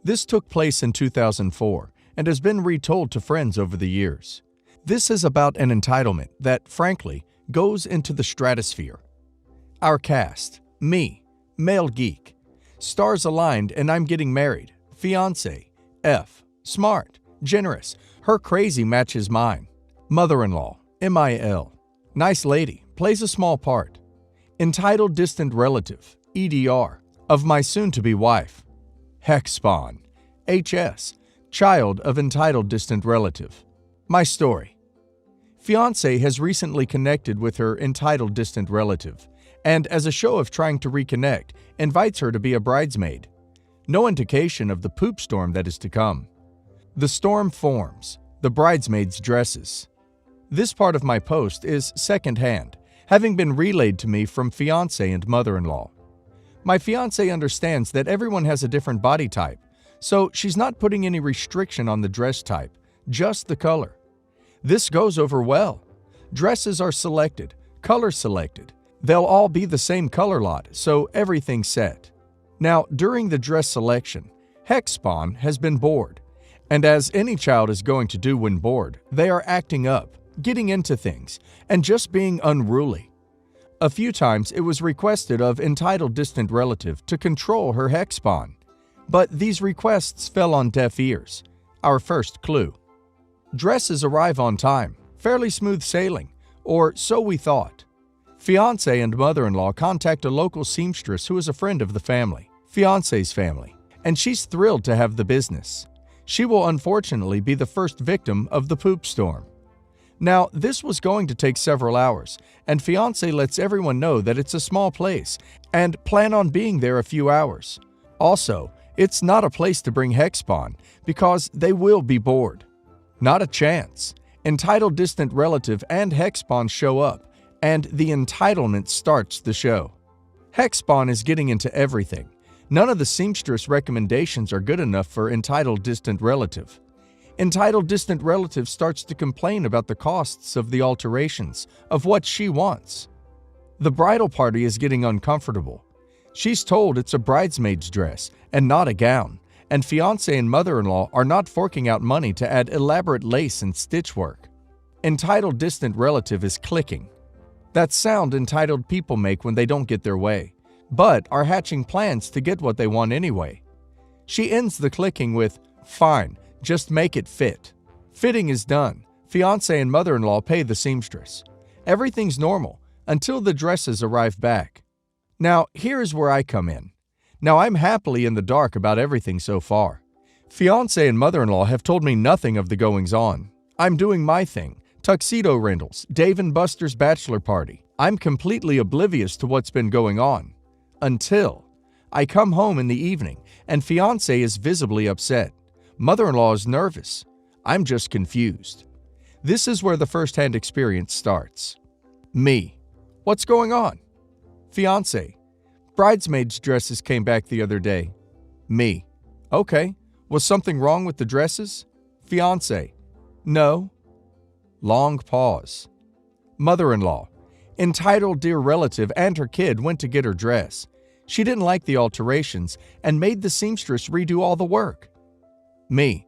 This took place in 2004 and has been retold to friends over the years. This is about an entitlement that, frankly, goes into the stratosphere. Our cast: me, male geek. Stars aligned and I'm getting married. Fiance: F. Smart, generous, her crazy matches mine. Mother-in-law: MIL. Nice lady, plays a small part. Entitled distant relative, EDR, of my soon-to-be wife. Hex spawn, HS, child of entitled distant relative. My story: Fiance has recently connected with her entitled distant relative, and as a show of trying to reconnect, invites her to be a bridesmaid. No indication of the poop storm that is to come. The storm forms, the bridesmaids' dresses. This part of my post is secondhand, having been relayed to me from fiance and mother-in-law. My fiance understands that everyone has a different body type, so she's not putting any restriction on the dress type, just the color. This goes over well. Dresses are selected, colors selected. They'll all be the same color lot, so everything's set. Now, during the dress selection, Hex Spawn has been bored. And as any child is going to do when bored, they are acting up, getting into things, and just being unruly. A few times it was requested of entitled distant relative to control her Hex Spawn, but these requests fell on deaf ears. Our first clue. Dresses arrive on time, fairly smooth sailing, or so we thought. Fiance and mother-in-law contact a local seamstress who is a friend of the family, fiance's family, and she's thrilled to have the business. She will unfortunately be the first victim of the poop storm. Now, this was going to take several hours, and fiance lets everyone know that it's a small place and plan on being there a few hours. Also, it's not a place to bring Hex Spawn because they will be bored. Not a chance. Entitled distant relative and Hex Spawn show up, and the entitlement starts the show. Hex Spawn is getting into everything. None of the seamstress recommendations are good enough for entitled distant relative. Entitled distant relative starts to complain about the costs of the alterations, of what she wants. The bridal party is getting uncomfortable. She's told it's a bridesmaid's dress and not a gown, and fiance and mother-in-law are not forking out money to add elaborate lace and stitch work. Entitled distant relative is clicking. That sound entitled people make when they don't get their way, but are hatching plans to get what they want anyway. She ends the clicking with, "Fine, just make it fit." Fitting is done. Fiance and mother-in-law pay the seamstress. Everything's normal until the dresses arrive back. Now, here's where I come in. Now, I'm happily in the dark about everything so far. Fiance and mother-in-law have told me nothing of the goings-on. I'm doing my thing. Tuxedo rentals, Dave and Buster's bachelor party. I'm completely oblivious to what's been going on. Until I come home in the evening and fiance is visibly upset. Mother-in-law is nervous. I'm just confused. This is where the first-hand experience starts. Me. What's going on? Fiance. Bridesmaids' dresses came back the other day. Me. Okay. Was something wrong with the dresses? Fiance. No. Long pause. Mother-in-law. Entitled dear relative and her kid went to get her dress. She didn't like the alterations and made the seamstress redo all the work. Me.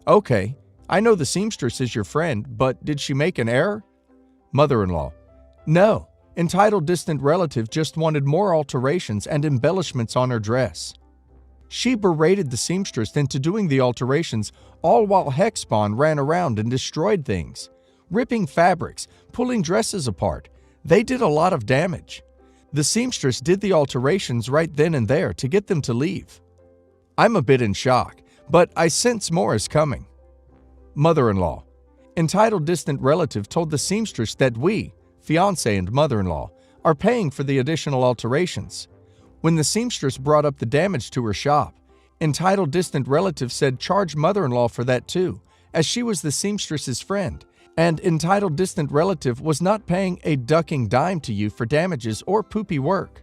Okay, I know the seamstress is your friend, but did she make an error? Mother-in-law. No. Entitled distant relative just wanted more alterations and embellishments on her dress. She berated the seamstress into doing the alterations, all while Hex Spawn ran around and destroyed things, ripping fabrics, pulling dresses apart. They did a lot of damage. The seamstress did the alterations right then and there to get them to leave. I'm a bit in shock, but I sense more is coming. Mother-in-law. Entitled distant relative told the seamstress that we, fiance and mother-in-law, are paying for the additional alterations. When the seamstress brought up the damage to her shop, entitled distant relative said charge mother-in-law for that too, as she was the seamstress's friend, and entitled distant relative was not paying a ducking dime to you for damages or poopy work.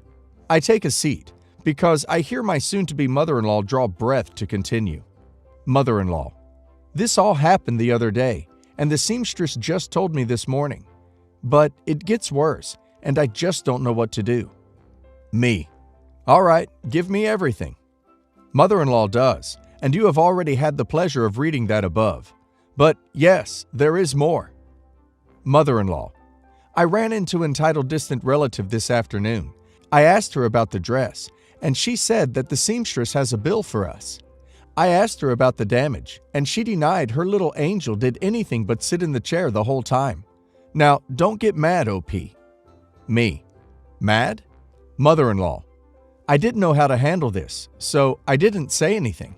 I take a seat, because I hear my soon-to-be mother-in-law draw breath to continue. Mother-in-law. This all happened the other day, and the seamstress just told me this morning. But it gets worse, and I just don't know what to do. Me. All right, give me everything. Mother-in-law does, and you have already had the pleasure of reading that above. But yes, there is more. Mother-in-law. I ran into entitled distant relative this afternoon. I asked her about the dress, and she said that the seamstress has a bill for us. I asked her about the damage, and she denied her little angel did anything but sit in the chair the whole time. Now, don't get mad, OP. Me. Mad? Mother-in-law. I didn't know how to handle this, so I didn't say anything.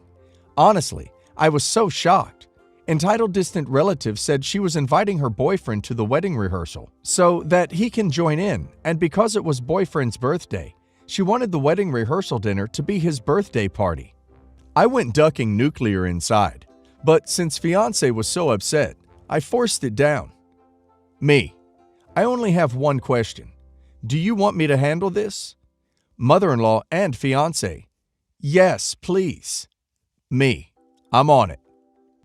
Honestly, I was so shocked. Entitled distant relative said she was inviting her boyfriend to the wedding rehearsal so that he can join in, and because it was boyfriend's birthday, she wanted the wedding rehearsal dinner to be his birthday party. I went ducking nuclear inside, but since fiance was so upset, I forced it down. Me. I only have one question. Do you want me to handle this? Mother-in-law and fiance. Yes, please. Me. I'm on it.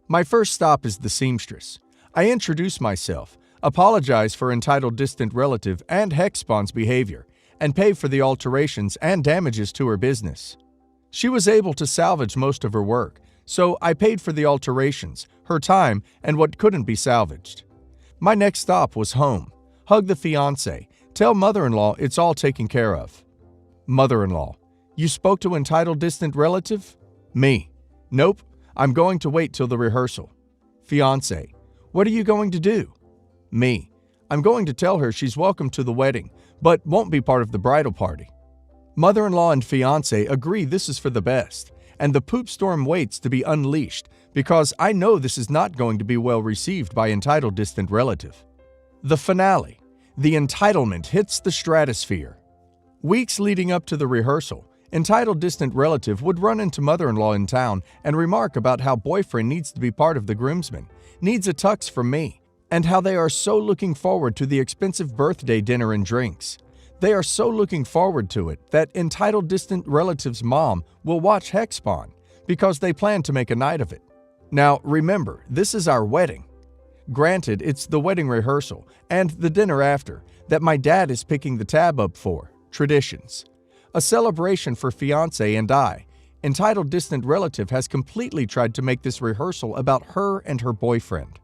My first stop is the seamstress. I introduce myself, apologize for entitled distant relative and Hexspawn's behavior, and pay for the alterations and damages to her business. She was able to salvage most of her work, so I paid for the alterations, her time, and what couldn't be salvaged. My next stop was home. Hug the fiancé. Tell mother-in-law it's all taken care of. Mother-in-law. You spoke to entitled distant relative? Me. Nope. I'm going to wait till the rehearsal. Fiancé. What are you going to do? Me. I'm going to tell her she's welcome to the wedding, but won't be part of the bridal party. Mother-in-law and fiancé agree this is for the best, and the poop storm waits to be unleashed because I know this is not going to be well received by entitled distant relative. The finale. The entitlement hits the stratosphere. Weeks leading up to the rehearsal, entitled distant relative would run into mother-in-law in town and remark about how boyfriend needs to be part of the groomsmen, needs a tux from me, and how they are so looking forward to the expensive birthday dinner and drinks. They are so looking forward to it that entitled distant relative's mom will watch Hexspawn because they plan to make a night of it. Now, remember, this is our wedding. Granted, it's the wedding rehearsal and the dinner after that my dad is picking the tab up for, traditions. A celebration for fiancé and I. Entitled distant relative has completely tried to make this rehearsal about her and her boyfriend.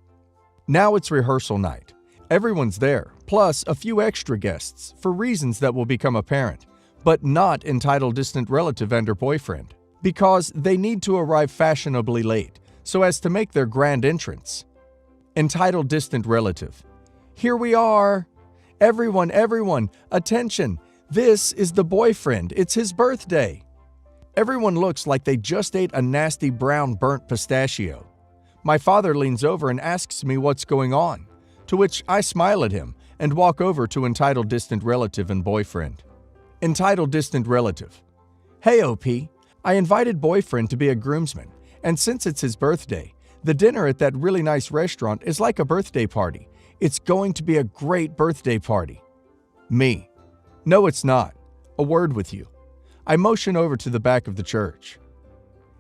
Now it's rehearsal night. Everyone's there, plus a few extra guests for reasons that will become apparent, but not entitled distant relative and her boyfriend, because they need to arrive fashionably late so as to make their grand entrance. Entitled distant relative. Here we are. Everyone, attention. This is the boyfriend. It's his birthday. Everyone looks like they just ate a nasty brown burnt pistachio. My father leans over and asks me what's going on, to which I smile at him and walk over to entitled distant relative and boyfriend. Entitled distant relative. Hey OP, I invited boyfriend to be a groomsman, and since it's his birthday, the dinner at that really nice restaurant is like a birthday party. It's going to be a great birthday party. Me. No, it's not. A word with you. I motion over to the back of the church.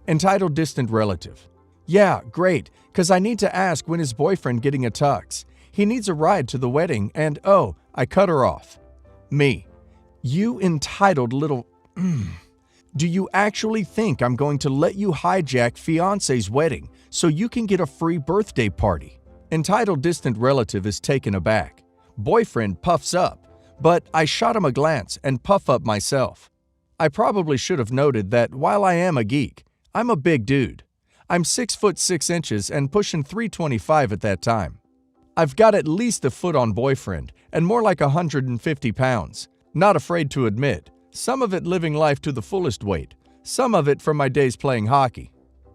Entitled distant relative. Yeah, great, because I need to ask when is boyfriend getting a tux. He needs a ride to the wedding and oh, I cut her off. Me. You entitled little... Do you actually think I'm going to let you hijack fiancé's wedding so you can get a free birthday party? Entitled distant relative is taken aback. Boyfriend puffs up, but I shot him a glance and puff up myself. I probably should have noted that while I am a geek, I'm a big dude. I'm 6 foot 6 inches and pushing 325 at that time. I've got at least a foot on boyfriend and more like 150 pounds. Not afraid to admit, some of it living life to the fullest weight, some of it from my days playing hockey.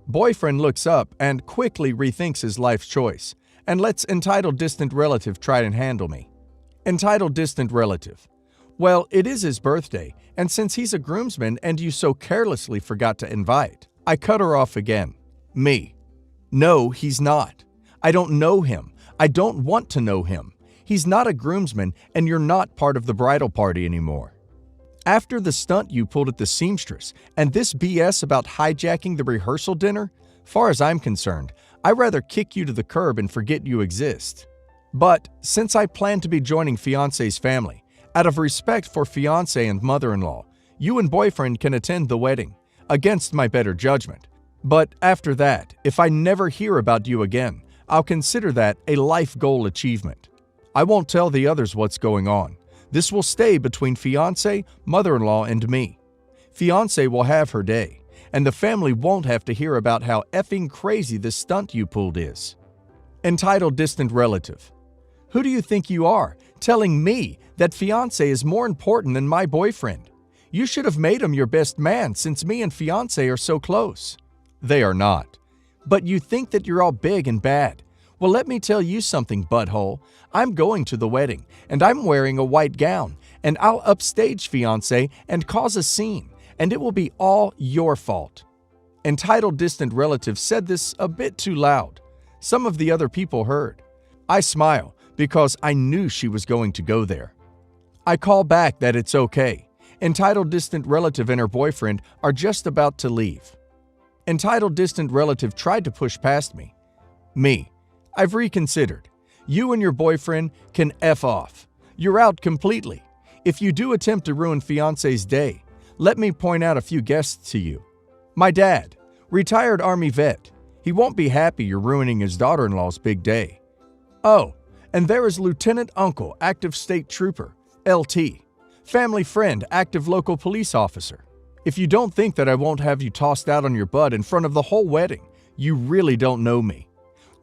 Boyfriend looks up and quickly rethinks his life's choice and lets entitled distant relative try and handle me. Entitled distant relative. Well, it is his birthday, and since he's a groomsman and you so carelessly forgot to invite, I cut her off again. Me. No, he's not. I don't know him. I don't want to know him. He's not a groomsman, and you're not part of the bridal party anymore. After the stunt you pulled at the seamstress and this BS about hijacking the rehearsal dinner, far as I'm concerned, I'd rather kick you to the curb and forget you exist. But since I plan to be joining fiancé's family, out of respect for fiancé and mother-in-law, you and boyfriend can attend the wedding, against my better judgment. But after that, if I never hear about you again, I'll consider that a life goal achievement. I won't tell the others what's going on. This will stay between fiance, mother-in-law, and me. Fiance will have her day, and the family won't have to hear about how effing crazy this stunt you pulled is. Entitled distant relative. Who do you think you are, telling me that fiance is more important than my boyfriend? You should have made him your best man since me and fiance are so close. They are not. But you think that you're all big and bad. Well, let me tell you something, butthole. I'm going to the wedding, and I'm wearing a white gown, and I'll upstage fiance and cause a scene, and it will be all your fault. Entitled distant relative said this a bit too loud. Some of the other people heard. I smile because I knew she was going to go there. I call back that it's okay. Entitled distant relative and her boyfriend are just about to leave. Entitled distant relative tried to push past me. Me. I've reconsidered. You and your boyfriend can F off. You're out completely. If you do attempt to ruin fiance's day, let me point out a few guests to you. My dad, retired Army vet. He won't be happy you're ruining his daughter-in-law's big day. Oh, and there is Lieutenant Uncle, active state trooper, LT. Family friend, active local police officer. If you don't think that I won't have you tossed out on your butt in front of the whole wedding, you really don't know me.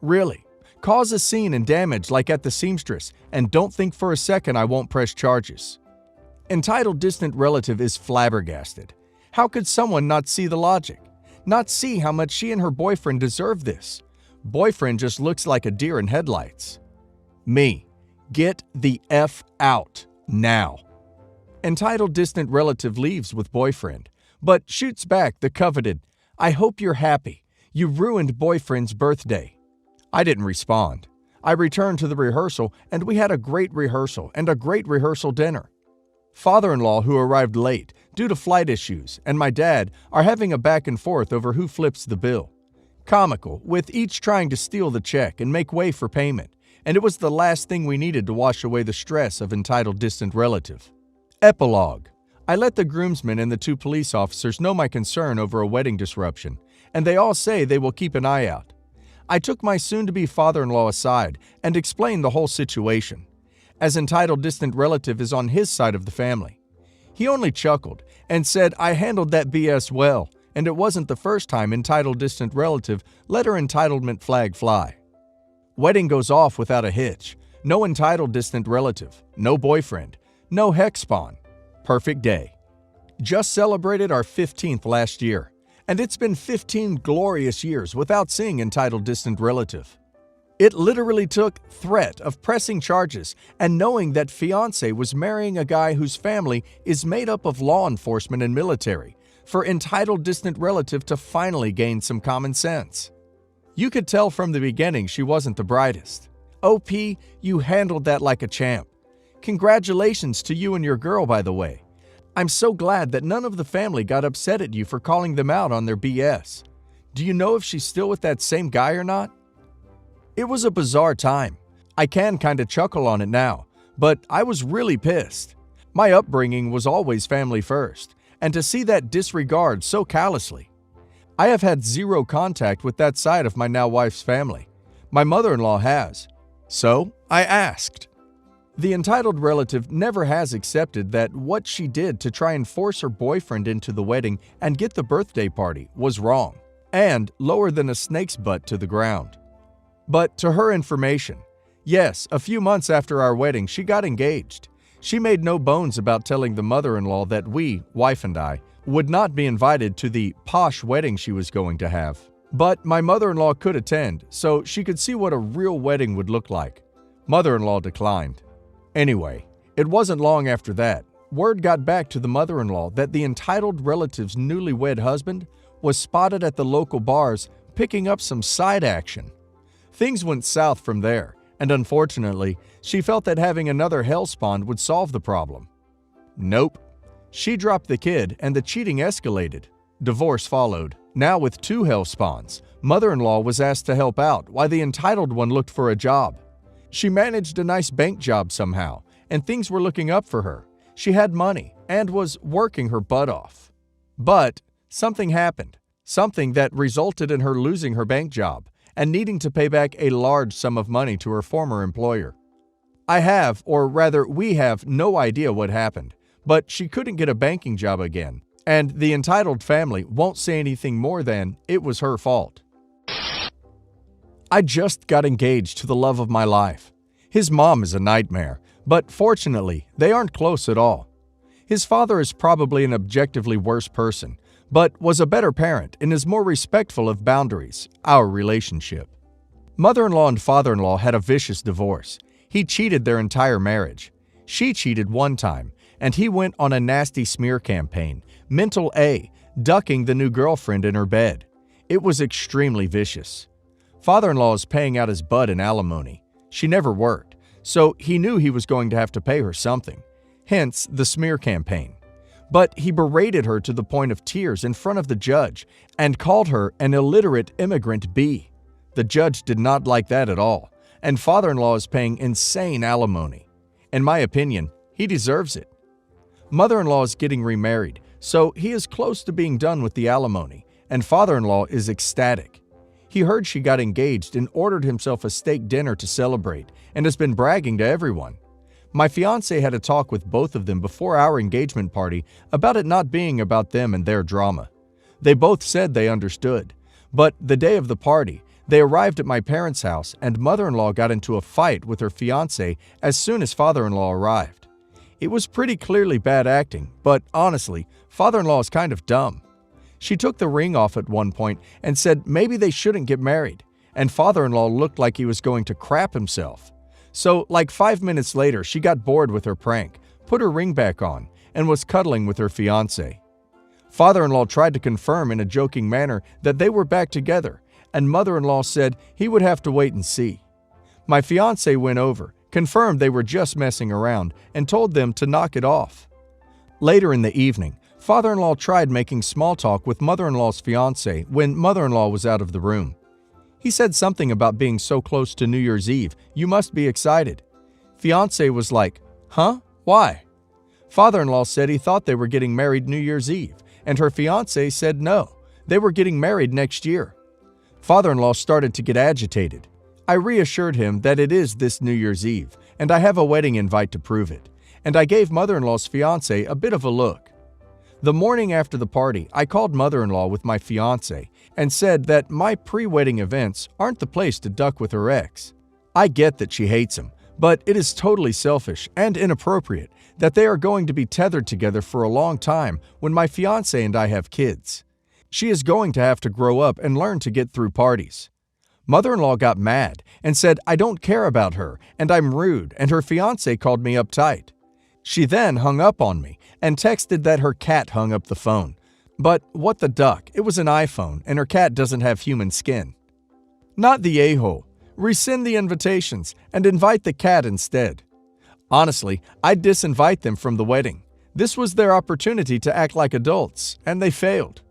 Really. Cause a scene and damage like at the seamstress, and don't think for a second I won't press charges. Entitled distant relative is flabbergasted. How could someone not see the logic? Not see how much she and her boyfriend deserve this? Boyfriend just looks like a deer in headlights. Me. Get the F out now. Entitled distant relative leaves with boyfriend, but shoots back the coveted, I hope you're happy. You ruined boyfriend's birthday. I didn't respond. I returned to the rehearsal, and we had a great rehearsal and a great rehearsal dinner. Father-in-law, who arrived late due to flight issues, and my dad are having a back and forth over who flips the bill. Comical, with each trying to steal the check and make way for payment, and it was the last thing we needed to wash away the stress of entitled distant relative. Epilogue. I let the groomsmen and the 2 police officers know my concern over a wedding disruption, and they all say they will keep an eye out. I took my soon-to-be father-in-law aside and explained the whole situation, as entitled distant relative is on his side of the family. He only chuckled and said I handled that BS well, and it wasn't the first time entitled distant relative let her entitlement flag fly. Wedding goes off without a hitch. No entitled distant relative, no boyfriend, no hex spawn. Perfect day. Just celebrated our 15th last year, and it's been 15 glorious years without seeing entitled distant relative. It literally took threat of pressing charges and knowing that fiance was marrying a guy whose family is made up of law enforcement and military for entitled distant relative to finally gain some common sense. You could tell from the beginning she wasn't the brightest. OP, you handled that like a champ. Congratulations to you and your girl, by the way. I'm so glad that none of the family got upset at you for calling them out on their BS. Do you know if she's still with that same guy or not? It was a bizarre time. I can kinda chuckle on it now, but I was really pissed. My upbringing was always family first, and to see that disregard so callously. I have had zero contact with that side of my now wife's family. My mother-in-law has. So I asked. The entitled relative never has accepted that what she did to try and force her boyfriend into the wedding and get the birthday party was wrong, and lower than a snake's butt to the ground. But to her information, yes, a few months after our wedding, she got engaged. She made no bones about telling the mother-in-law that we, wife and I, would not be invited to the posh wedding she was going to have. But my mother-in-law could attend, so she could see what a real wedding would look like. Mother-in-law declined. Anyway, it wasn't long after that. Word got back to the mother-in-law that the entitled relative's newlywed husband was spotted at the local bars picking up some side action. Things went south from there, and unfortunately, she felt that having another hellspawn would solve the problem. Nope. She dropped the kid and the cheating escalated. Divorce followed. Now with 2 hellspawns, mother-in-law was asked to help out while the entitled one looked for a job. She managed a nice bank job somehow, and things were looking up for her. She had money and was working her butt off. But something happened. something that resulted in her losing her bank job and needing to pay back a large sum of money to her former employer. I have, or rather we have, no idea what happened, but she couldn't get a banking job again, and the entitled family won't say anything more than it was her fault. I just got engaged to the love of my life. His mom is a nightmare, but fortunately, they aren't close at all. His father is probably an objectively worse person, but was a better parent and is more respectful of boundaries, our relationship. Mother-in-law and father-in-law had a vicious divorce. He cheated their entire marriage. She cheated one time, and he went on a nasty smear campaign, mental A, ducking the new girlfriend in her bed. It was extremely vicious. Father-in-law is paying out his butt in alimony. She never worked, so he knew he was going to have to pay her something, hence the smear campaign. But he berated her to the point of tears in front of the judge and called her an illiterate immigrant B. The judge did not like that at all, and father-in-law is paying insane alimony. In my opinion, he deserves it. Mother-in-law is getting remarried, so he is close to being done with the alimony, and father-in-law is ecstatic. He heard she got engaged and ordered himself a steak dinner to celebrate and has been bragging to everyone. My fiance had a talk with both of them before our engagement party about it not being about them and their drama. They both said they understood, but the day of the party, they arrived at my parents' house and mother-in-law got into a fight with her fiance as soon as father-in-law arrived. It was pretty clearly bad acting, but honestly, father-in-law is kind of dumb. She took the ring off at one point and said maybe they shouldn't get married, and father-in-law looked like he was going to crap himself. So, like 5 minutes later, she got bored with her prank, put her ring back on, and was cuddling with her fiancé. Father-in-law tried to confirm in a joking manner that they were back together, and mother-in-law said he would have to wait and see. My fiancé went over, confirmed they were just messing around, and told them to knock it off. Later in the evening, father-in-law tried making small talk with mother-in-law's fiancé when mother-in-law was out of the room. He said something about being so close to New Year's Eve, you must be excited. Fiancé was like, huh? Why? Father-in-law said he thought they were getting married New Year's Eve, and her fiancé said no, they were getting married next year. Father-in-law started to get agitated. I reassured him that it is this New Year's Eve, and I have a wedding invite to prove it, and I gave mother-in-law's fiancé a bit of a look. The morning after the party, I called mother-in-law with my fiancé and said that my pre-wedding events aren't the place to duck with her ex. I get that she hates him, but it is totally selfish and inappropriate that they are going to be tethered together for a long time when my fiancé and I have kids. She is going to have to grow up and learn to get through parties. Mother-in-law got mad and said I don't care about her and I'm rude, and her fiancé called me uptight. She then hung up on me and texted that her cat hung up the phone. But what the duck, it was an iPhone and her cat doesn't have human skin. Not the a-hole. Rescind the invitations and invite the cat instead. Honestly, I'd disinvite them from the wedding. This was their opportunity to act like adults, and they failed.